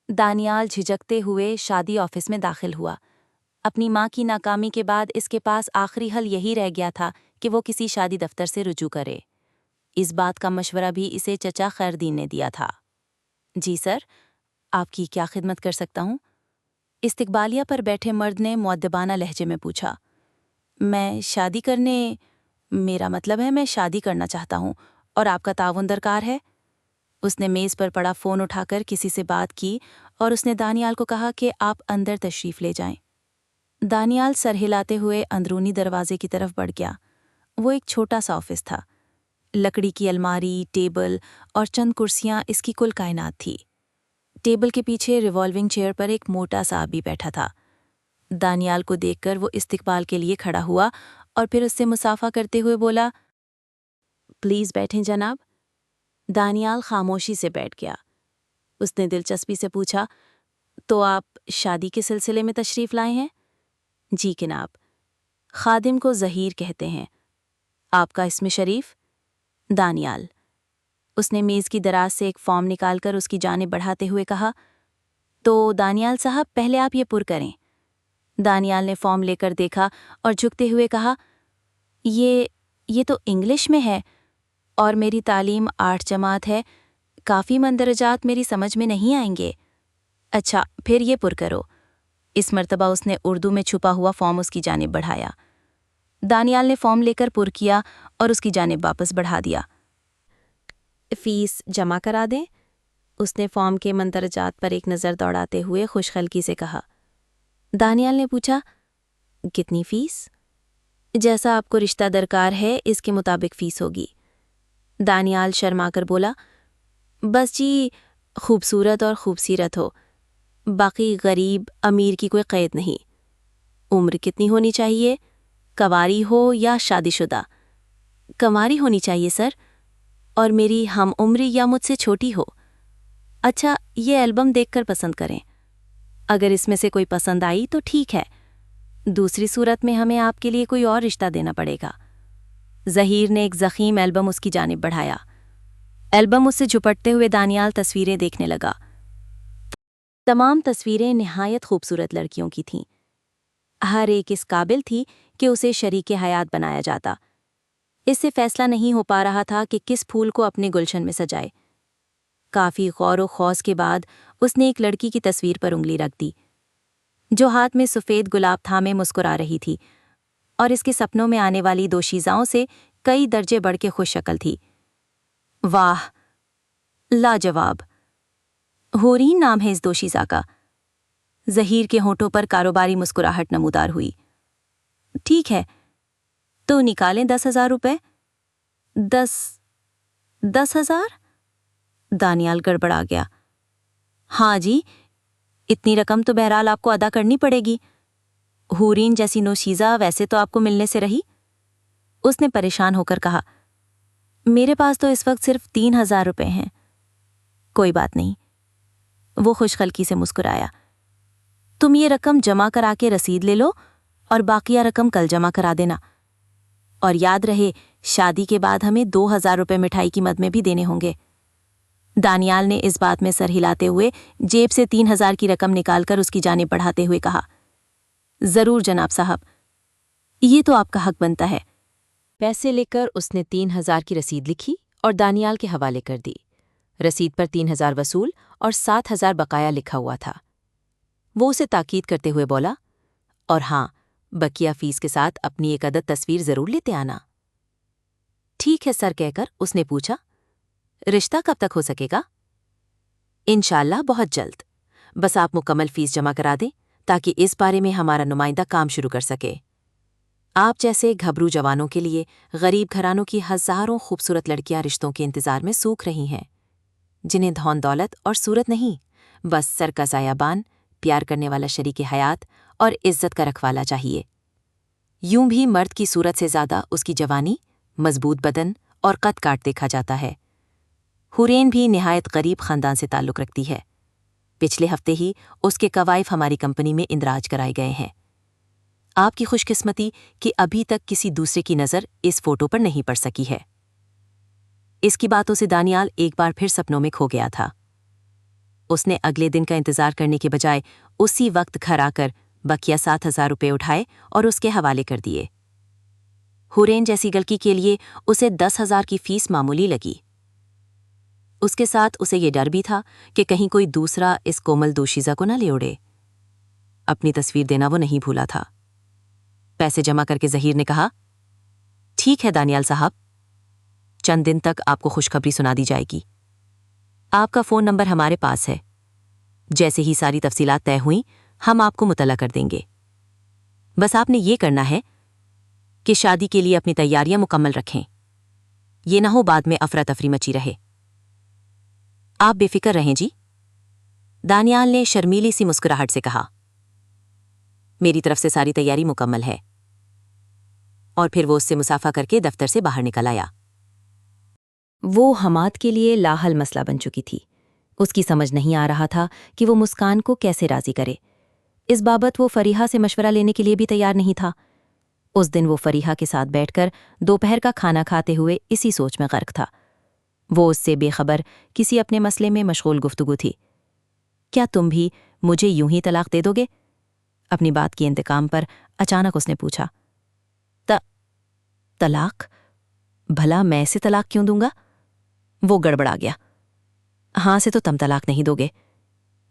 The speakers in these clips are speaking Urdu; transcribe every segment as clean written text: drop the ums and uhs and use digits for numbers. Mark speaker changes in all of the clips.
Speaker 1: دانیال جھجکتے ہوئے شادی آفس میں داخل ہوا۔ اپنی ماں کی ناکامی کے بعد اس کے پاس آخری حل یہی رہ گیا تھا کہ وہ کسی شادی دفتر سے رجوع کرے۔ اس بات کا مشورہ بھی اسے چچا خیردین نے دیا تھا۔ جی سر، آپ کی کیا خدمت کر سکتا ہوں؟ استقبالیہ پر بیٹھے مرد نے مؤدبانہ لہجے میں پوچھا۔ میرا مطلب ہے میں شادی کرنا چاہتا ہوں اور آپ کا تعاون درکار ہے۔ اس نے میز پر پڑا فون اٹھا کر کسی سے بات کی اور اس نے دانیال کو کہا کہ آپ اندر تشریف لے جائیں۔ دانیال سر ہلاتے ہوئے اندرونی دروازے کی طرف بڑھ گیا۔ وہ ایک چھوٹا سا آفس تھا۔ لکڑی کی الماری، ٹیبل اور چند کرسیاں اس کی کل کائنات تھی۔ ٹیبل کے پیچھے ریوالونگ چیئر پر ایک موٹا سا آدمی بیٹھا تھا۔ دانیال کو دیکھ کر وہ استقبال کے لیے کھڑا ہوا اور پھر اس سے مصافحہ کرتے ہوئے بولا، پلیز بیٹھیں جناب۔ دانیال خاموشی سے بیٹھ گیا۔ اس نے دلچسپی سے پوچھا، تو آپ شادی کے سلسلے میں تشریف لائے ہیں؟ جی جناب۔ خادم کو ظہیر کہتے ہیں۔ آپ کا اسم شریف؟ دانیال۔ اس نے میز کی دراز سے ایک فارم نکال کر اس کی جانب بڑھاتے ہوئے کہا، تو دانیال صاحب پہلے آپ یہ پر کریں۔ دانیال نے فارم لے کر دیکھا اور جھکتے ہوئے کہا، یہ تو انگلش میں ہے اور میری تعلیم 8 جماعت ہے، کافی مندرجات میری سمجھ میں نہیں آئیں گے۔ اچھا، پھر یہ پر کرو۔ اس مرتبہ اس نے اردو میں چھپا ہوا فارم اس کی جانب بڑھایا۔ دانیال نے فارم لے کر پر کیا اور اس کی جانب واپس بڑھا دیا۔ فیس جمع کرا دیں؟ اس نے فارم کے مندرجات پر ایک نظر دوڑاتے ہوئے خوش خلقی سے کہا۔ دانیال نے پوچھا، کتنی فیس؟ جیسا آپ کو رشتہ درکار ہے اس کے مطابق فیس ہوگی۔ دانیال شرما کر بولا، بس جی خوبصورت اور خوبصیرت ہو، باقی غریب امیر کی کوئی قید نہیں۔ عمر کتنی ہونی چاہیے؟ کنواری ہو یا شادی شدہ؟ کنواری ہونی چاہیے سر، اور میری ہم عمری یا مجھ سے چھوٹی ہو۔ اچھا، یہ البم دیکھ کر پسند کریں، اگر اس میں سے کوئی پسند آئی تو ٹھیک ہے، دوسری صورت میں ہمیں آپ کے لیے کوئی اور رشتہ دینا پڑے گا۔ ظہیر نے ایک ضخیم البم اس کی جانب بڑھایا۔ البم اس سے جھپٹتے ہوئے دانیال تصویریں دیکھنے لگا۔ تمام تصویریں نہایت خوبصورت لڑکیوں کی تھیں۔ ہر ایک اس قابل تھی کہ اسے شریک حیات بنایا جاتا۔ اس سے فیصلہ نہیں ہو پا رہا تھا کہ کس پھول کو اپنے گلشن میں سجائے۔ کافی غور و خوض کے بعد اس نے ایک لڑکی کی تصویر پر انگلی رکھ دی، جو ہاتھ میں سفید گلاب تھامے مسکرا رہی تھی اور اس کے سپنوں میں آنے والی دوشیزاؤں سے کئی درجے بڑھ کے خوش شکل تھی۔ واہ، لاجواب! حورین نام ہے اس دوشیزہ کا۔ ظہیر کے ہونٹوں پر کاروباری مسکراہٹ نمودار ہوئی۔ ٹھیک ہے، تو نکالیں 10,000 روپے۔ 10,000؟ دانیال گڑبڑا گیا۔ ہاں جی، اتنی رقم تو بہرحال آپ کو ادا کرنی پڑے گی۔ حورین جیسی نوشیزہ ویسے تو آپ کو ملنے سے رہی۔ اس نے پریشان ہو کر کہا، میرے پاس تو اس وقت صرف 3,000 روپے ہیں۔ کوئی بات نہیں، وہ خوش خلقی سے مسکرایا۔ تم یہ رقم جمع کرا کے رسید لے لو اور باقیہ رقم کل جمع کرا دینا، اور یاد رہے شادی کے بعد ہمیں 2,000 روپے مٹھائی کی مد میں بھی دینے ہوں گے۔ دانیال نے اس بات میں سر ہلاتے ہوئے جیب سے 3,000 کی رقم نکال کر اس کی جانب بڑھاتے ہوئے کہا، ضرور جناب صاحب، یہ تو آپ کا حق بنتا ہے۔ پیسے لے کر اس نے 3,000 کی رسید لکھی اور دانیال کے حوالے کر دی۔ رسید پر 3,000 وصول اور 7,000 بقایا لکھا ہوا تھا۔ وہ اسے تاکید کرتے ہوئے بولا، اور ہاں، بقیہ فیس کے ساتھ اپنی ایک عدد تصویر ضرور لیتے آنا۔ ٹھیک ہے سر کہہ کر اس نے پوچھا، رشتہ کب تک ہو سکے گا؟ انشاءاللہ بہت جلد، بس آپ مکمل فیس جمع کرا دیں تاکہ اس بارے میں ہمارا نمائندہ کام شروع کر سکے۔ آپ جیسے گھبرو جوانوں کے لیے غریب گھرانوں کی ہزاروں خوبصورت لڑکیاں رشتوں کے انتظار میں سوکھ رہی ہیں، جنہیں دھون دولت اور صورت نہیں، بس سر کا سایہ بان، پیار کرنے والا شریک حیات اور عزت کا رکھوالا چاہیے۔ یوں بھی مرد کی صورت سے زیادہ اس کی جوانی، مضبوط بدن اور قد کاٹ دیکھا جاتا ہے۔ حورین بھی نہایت غریب خاندان سے تعلق رکھتی ہے۔ پچھلے ہفتے ہی اس کے قوائف ہماری کمپنی میں اندراج کرائے گئے ہیں۔ آپ کی خوش قسمتی کہ ابھی تک کسی دوسرے کی نظر اس فوٹو پر نہیں پڑ سکی ہے۔ اس کی باتوں سے دانیال ایک بار پھر سپنوں میں کھو گیا تھا۔
Speaker 2: اس نے اگلے دن کا انتظار کرنے کے بجائے اسی وقت گھر آ کر بقیہ 7,000 روپے اٹھائے اور اس کے حوالے کر دیے۔ حورین جیسی گلکی کے لیے اسے 10,000 کی فیس معمولی لگی۔ اس کے ساتھ اسے یہ ڈر بھی تھا کہ کہیں کوئی دوسرا اس کومل دوشیزہ کو نہ لے اڑے۔ اپنی تصویر دینا وہ نہیں بھولا تھا۔ پیسے جمع کر کے ظہیر نے کہا، ٹھیک ہے دانیال صاحب، چند دن تک آپ کو خوشخبری سنا دی جائے گی۔ آپ کا فون نمبر ہمارے پاس ہے، جیسے ہی ساری تفصیلات طے ہوئیں ہم آپ کو مطلع کر دیں گے۔ بس آپ نے یہ کرنا ہے کہ شادی کے لیے اپنی تیاریاں مکمل رکھیں، یہ نہ ہو بعد میں افراتفری مچی رہے۔ آپ بے فکر رہیں جی، دانیال نے شرمیلی سی مسکراہٹ سے کہا۔ میری طرف سے ساری تیاری مکمل ہے۔ اور پھر وہ اس سے مصافحہ کر کے دفتر سے باہر نکل آیا۔ وہ حماد کے لیے لاحل مسئلہ بن چکی تھی۔ اس کی سمجھ نہیں آ رہا تھا کہ وہ مسکان کو کیسے راضی کرے۔ اس بابت وہ فریحہ سے مشورہ لینے کے لیے بھی تیار نہیں تھا۔ اس دن وہ فریحہ کے ساتھ بیٹھ کر دوپہر کا کھانا کھاتے ہوئے اسی سوچ میں غرق تھا۔ وہ اس سے بے خبر کسی اپنے مسئلے میں مشغول گفتگو تھی۔ کیا تم بھی مجھے یوں ہی طلاق دے دو گے؟ اپنی بات کی انتقام پر اچانک اس نے پوچھا۔ طلاق؟ بھلا میں اسے طلاق کیوں دوں گا؟ وہ گڑبڑا گیا۔ ہاں سے تو تم طلاق نہیں دو گے،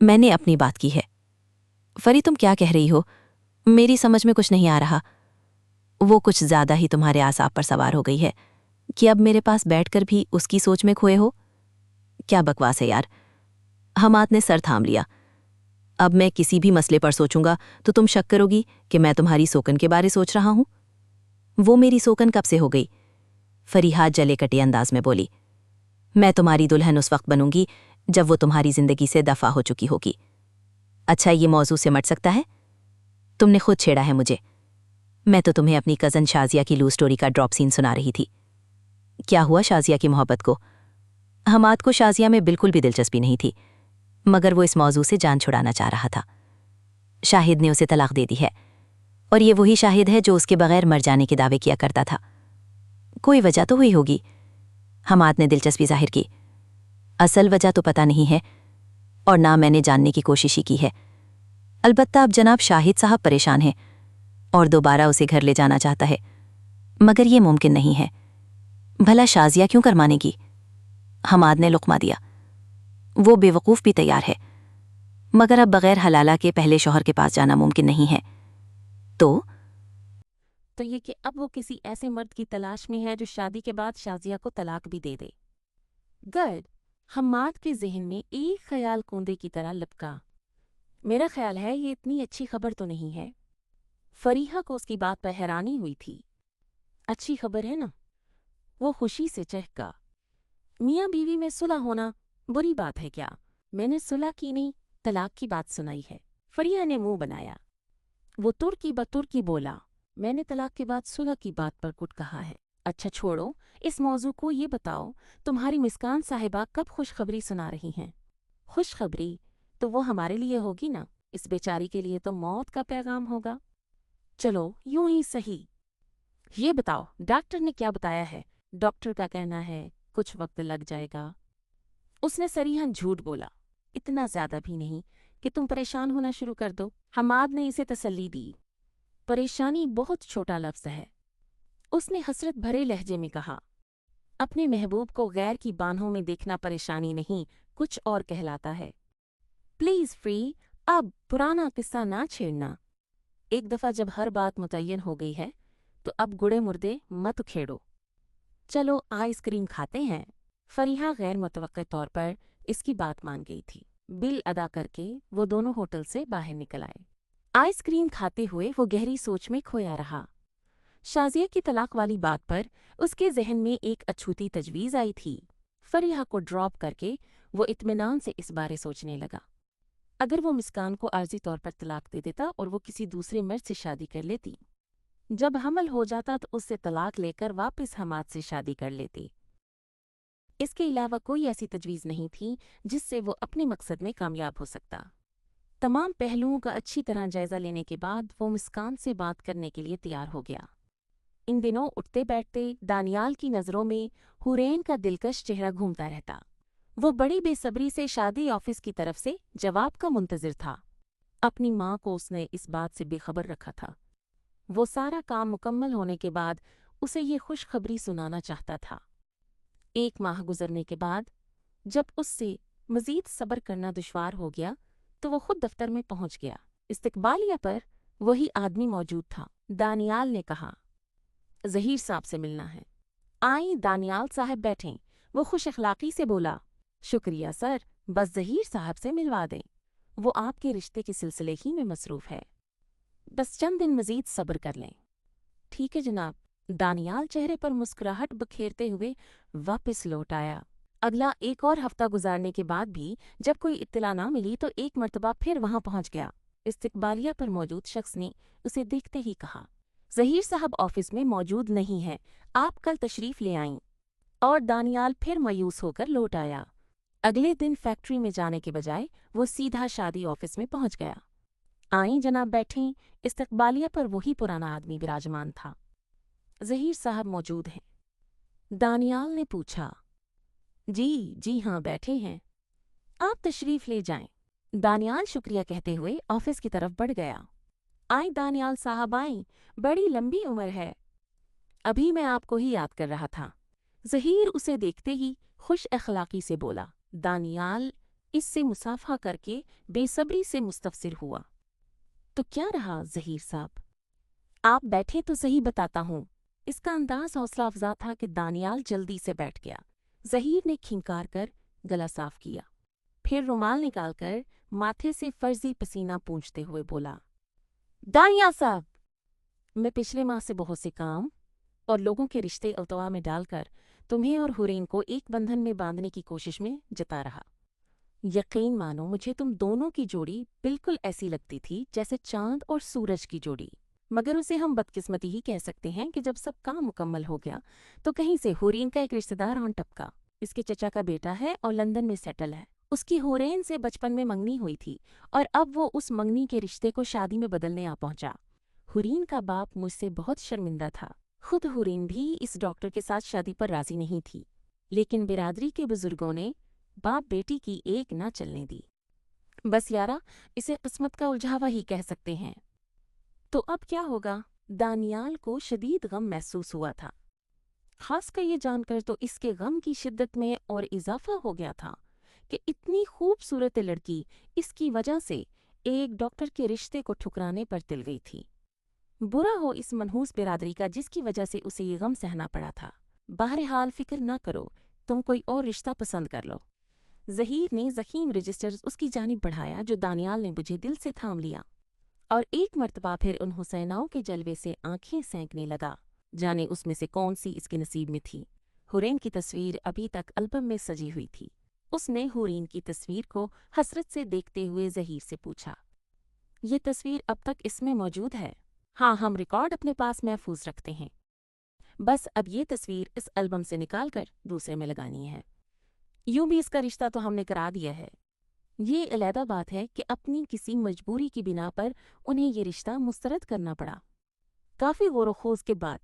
Speaker 2: میں نے اپنی بات کی ہے۔ فری تم کیا کہہ رہی ہو؟ میری سمجھ میں کچھ نہیں آ رہا۔ وہ کچھ زیادہ ہی تمہارے اعصاب پر سوار ہو گئی ہے کہ اب میرے پاس بیٹھ کر بھی اس کی سوچ میں کھوئے ہو۔ کیا بکواس ہے یار۔ حماد نے سر تھام لیا۔ اب میں کسی بھی مسئلے پر سوچوں گا تو تم شک کرو گی کہ میں تمہاری سوکن کے بارے سوچ رہا ہوں۔ وہ میری سوکن کب سے ہو گئی؟ فریحہ جلے کٹے انداز میں بولی۔ میں تمہاری دلہن اس وقت بنوں گی جب وہ تمہاری زندگی سے دفع ہو چکی ہوگی۔ اچھا یہ موضوع سے مٹ سکتا ہے؟ تم نے خود چھیڑا ہے مجھے۔ میں تو تمہیں اپنی کزن شازیہ کی لو سٹوری کا ڈراپ سین سنا رہی تھی۔ کیا ہوا شازیہ کی محبت کو؟ حماد کو شازیہ میں بالکل بھی دلچسپی نہیں تھی، مگر وہ اس موضوع سے جان چھڑانا چاہ رہا تھا۔ شاہد نے اسے طلاق دے دی ہے، اور یہ وہی شاہد ہے جو اس کے بغیر مر جانے کے دعوے کیا کرتا تھا۔ کوئی وجہ تو ہوئی ہوگی۔ حماد نے دلچسپی ظاہر کی۔ اصل وجہ تو پتہ نہیں ہے، اور نہ میں نے جاننے کی کوشش ہی کی ہے۔ البتہ اب جناب شاہد صاحب پریشان ہیں اور دوبارہ اسے گھر لے جانا چاہتا ہے، مگر یہ ممکن نہیں ہے۔ بھلا شازیہ کیوں کر مانے گی؟ حماد نے لقمہ دیا۔ وہ بے وقوف بھی تیار ہے، مگر اب بغیر حلالہ کے پہلے شوہر کے پاس جانا ممکن نہیں ہے۔ تو
Speaker 3: یہ کہ اب وہ کسی ایسے مرد کی تلاش میں ہے جو شادی کے بعد شازیہ کو طلاق بھی دے دے۔ گڈ۔ حماد کے ذہن میں ایک خیال کوندے کی طرح لپکا۔ میرا خیال ہے یہ اتنی اچھی خبر تو نہیں ہے۔ فریحہ کو اس کی بات پر حیرانی ہوئی تھی۔ اچھی خبر ہے نا؟ وہ خوشی سے چہکا۔ میاں بیوی میں صلح ہونا بری بات ہے کیا؟ میں نے صلح کی نہیں، طلاق کی بات سنائی ہے۔ فریحہ نے منہ بنایا۔ وہ ترکی بترکی بولا، میں نے طلاق کے بعد صلح کی بات پر کچھ کہا ہے۔ اچھا چھوڑو اس موضوع کو، یہ بتاؤ تمہاری مسکان صاحبہ کب خوشخبری سنا رہی ہیں؟ خوشخبری تو وہ ہمارے لیے ہوگی نا، اس بیچاری کے لیے تو موت کا پیغام ہوگا۔ چلو یوں ہی صحیح۔ یہ بتاؤ ڈاکٹر نے کیا بتایا ہے؟ ڈاکٹر کا کہنا ہے کچھ وقت لگ جائے گا۔ اس نے صریحاً جھوٹ بولا، اتنا زیادہ بھی نہیں کہ تم پریشان ہونا شروع کر دو۔ حماد نے اسے تسلی دی۔ پریشانی بہت چھوٹا لفظ ہے، اس نے حسرت بھرے لہجے میں کہا۔ اپنے محبوب کو غیر کی بانہوں میں دیکھنا پریشانی نہیں، کچھ اور کہلاتا ہے۔ پلیز فری، اب پرانا قصہ نہ چھیڑنا۔ ایک دفعہ جب ہر بات متعین ہو گئی ہے تو اب گڑے مردے مت کھیڑو۔ چلو آئس کریم کھاتے ہیں۔ فریحہ غیر متوقع طور پر اس کی بات مان گئی تھی۔ بل ادا کر کے وہ دونوں ہوٹل سے باہر نکل آئے۔ آئس کریم کھاتے ہوئے وہ گہری سوچ میں کھویا رہا۔ شازیہ کی طلاق والی بات پر اس کے ذہن میں ایک اچھوتی تجویز آئی تھی۔ فریحہ کو ڈراپ کر کے وہ اطمینان سے اس بارے سوچنے لگا۔ اگر وہ مسکان کو عارضی طور پر طلاق دے دیتا اور وہ کسی دوسرے مرد سے شادی کر لیتی، جب حمل ہو جاتا تو اس سے طلاق لے کر واپس حماد سے شادی کر لیتی۔ اس کے علاوہ کوئی ایسی تجویز نہیں تھی جس سے وہ اپنے مقصد میں کامیاب ہو سکتا۔ تمام پہلوؤں کا اچھی طرح جائزہ لینے کے بعد وہ مسکان سے بات کرنے کے لیے تیار ہو گیا۔ ان دنوں اٹھتے بیٹھتے دانیال کی نظروں میں حورین کا دلکش چہرہ گھومتا رہتا۔ وہ بڑی بے صبری سے شادی آفس کی طرف سے جواب کا منتظر تھا۔ اپنی ماں کو اس نے اس بات سے بے خبر رکھا تھا۔ وہ سارا کام مکمل ہونے کے بعد اسے یہ خوشخبری سنانا چاہتا تھا۔ 1 ماہ گزرنے کے بعد جب اس سے مزید صبر کرنا دشوار ہو گیا تو وہ خود دفتر میں پہنچ گیا۔ استقبالیہ پر وہی آدمی موجود تھا۔ دانیال نے کہا، ظہیر صاحب سے ملنا ہے۔ آئیں دانیال صاحب بیٹھیں۔ وہ خوش اخلاقی سے بولا، شکریہ سر، بس ظہیر صاحب سے ملوا دیں، وہ آپ کے رشتے کے سلسلے ہی میں مصروف ہے، بس چند دن مزید صبر کر لیں۔ ٹھیک ہے جناب۔ دانیال چہرے پر مسکراہٹ بکھیرتے ہوئے واپس لوٹ آیا۔ اگلا 1 اور ہفتہ گزارنے کے بعد بھی جب کوئی اطلاع نہ ملی تو ایک مرتبہ پھر وہاں پہنچ گیا۔ استقبالیہ پر موجود شخص نے اسے دیکھتے ہی کہا، ظہیر صاحب آفس میں موجود نہیں ہیں، آپ کل تشریف لے آئیں۔ اور دانیال پھر مایوس ہو کر لوٹ آیا۔ اگلے دن فیکٹری میں جانے کے بجائے وہ سیدھا شادی آفس میں پہنچ گیا۔ آئیں جناب بیٹھیں۔ استقبالیہ پر وہی پرانا آدمی براجمان تھا۔ ظہیر صاحب موجود ہیں؟ دانیال نے پوچھا۔ جی ہاں بیٹھے ہیں، آپ تشریف لے جائیں۔ دانیال شکریہ کہتے ہوئے آفس کی طرف بڑھ گیا۔ آئیں دانیال صاحب آئیں، بڑی لمبی عمر ہے، ابھی میں آپ کو ہی یاد کر رہا تھا۔ ظہیر اسے دیکھتے ہی خوش اخلاقی سے بولا۔ دانیال اس سے مصافحہ کر کے بے صبری سے مستفسر ہوا۔ تو کیا رہا ظہیر صاحب؟ آپ بیٹھے تو صحیح بتاتا ہوں۔ اس کا انداز حوصلہ افزا تھا کہ دانیال جلدی سے بیٹھ گیا۔ ظہیر نے کھنکار کر گلا صاف کیا، پھر رومال نکال کر ماتھے سے فرضی پسینہ پونچھتے ہوئے بولا، دانیال صاحب، میں پچھلے ماہ سے بہت سے کام اور لوگوں کے رشتے التوا میں ڈال کر تمہیں اور حورین کو ایک بندھن میں باندھنے کی کوشش میں جتا رہا۔ یقین مانو مجھے تم دونوں کی جوڑی بالکل ایسی لگتی تھی جیسے چاند اور سورج کی جوڑی، مگر اسے ہم بدقسمتی ہی کہہ سکتے ہیں کہ جب سب کام مکمل ہو گیا تو کہیں سے حورین کا ایک رشتہ دار آن ٹپکا۔ اس کے چچا کا بیٹا ہے اور لندن میں سیٹل ہے۔ اس کی حورین سے بچپن میں منگنی ہوئی تھی اور اب وہ اس منگنی کے رشتے کو شادی میں بدلنے آ پہنچا۔ حورین کا باپ مجھ سے بہت شرمندہ تھا۔ خود حورین بھی اس ڈاکٹر کے ساتھ شادی پر راضی نہیں تھی، لیکن برادری کے بزرگوں نے باپ بیٹی کی ایک نہ چلنے دی۔ بس یارا، اسے قسمت کا الجھاوا ہی کہہ سکتے ہیں۔ تو اب کیا ہوگا؟ دانیال کو شدید غم محسوس ہوا تھا۔ خاص کر یہ جان کر تو اس کے غم کی شدت میں اور اضافہ ہو گیا تھا کہ اتنی خوبصورت لڑکی اس کی وجہ سے ایک ڈاکٹر کے رشتے کو ٹھکرانے پر تل گئی تھی۔ برا ہو اس منحوس برادری کا جس کی وجہ سے اسے یہ غم سہنا پڑا تھا۔ بہرحال فکر نہ کرو، تم کوئی اور رشتہ پسند کر لو۔ ظہیر نے ضخیم رجسٹر اس کی جانب بڑھایا جو دانیال نے مجھے دل سے تھام لیا، اور ایک مرتبہ پھر ان حسیناؤں کے جلوے سے آنکھیں سینکنے لگا۔ جانے اس میں سے کون سی اس کے نصیب میں تھی۔ حورین کی تصویر ابھی تک البم میں سجی ہوئی تھی۔ اس نے حورین کی تصویر کو حسرت سے دیکھتے ہوئے ظہیر سے پوچھا، یہ تصویر اب تک اس میں موجود ہے؟ ہاں، ہم ریکارڈ اپنے پاس محفوظ رکھتے ہیں، بس اب یہ تصویر اس البم سے نکال کر دوسرے میں لگانی ہے۔ یوں بھی اس کا رشتہ تو ہم نے کرا دیا ہے۔ یہ علیحدہ بات ہے کہ اپنی کسی مجبوری کی بنا پر انہیں یہ رشتہ مسترد کرنا پڑا۔ کافی غور و خوض کے بعد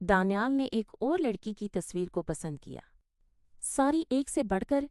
Speaker 3: دانیال نے ایک اور لڑکی کی تصویر کو پسند کیا۔ ساری ایک سے بڑھ کر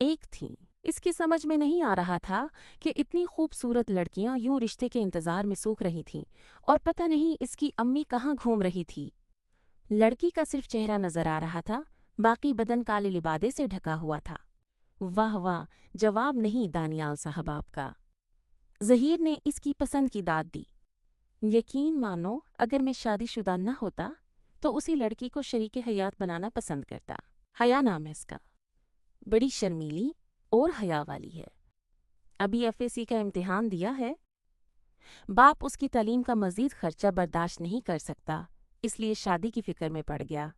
Speaker 3: ایک تھیں۔ اس کی سمجھ میں نہیں آ رہا تھا کہ اتنی خوبصورت لڑکیاں یوں رشتے کے انتظار میں سوکھ رہی تھیں، اور پتہ نہیں اس کی امی کہاں گھوم رہی تھی۔ لڑکی کا صرف چہرہ نظر آ رہا تھا، باقی بدن کالے لبادے سے ڈھکا ہوا تھا۔ واہ واہ، جواب نہیں دانیال صاحب آپ کا۔ ظہیر نے اس کی پسند کی داد دی۔ یقین مانو اگر میں شادی شدہ نہ ہوتا تو اسی لڑکی کو شریک حیات بنانا پسند کرتا۔ حیا نام ہے اس کا، بڑی شرمیلی اور حیا والی ہے۔ ابھی FAC کا امتحان دیا ہے۔ باپ اس کی تعلیم کا مزید خرچہ برداشت نہیں کر سکتا، اس لیے شادی کی فکر میں پڑ گیا۔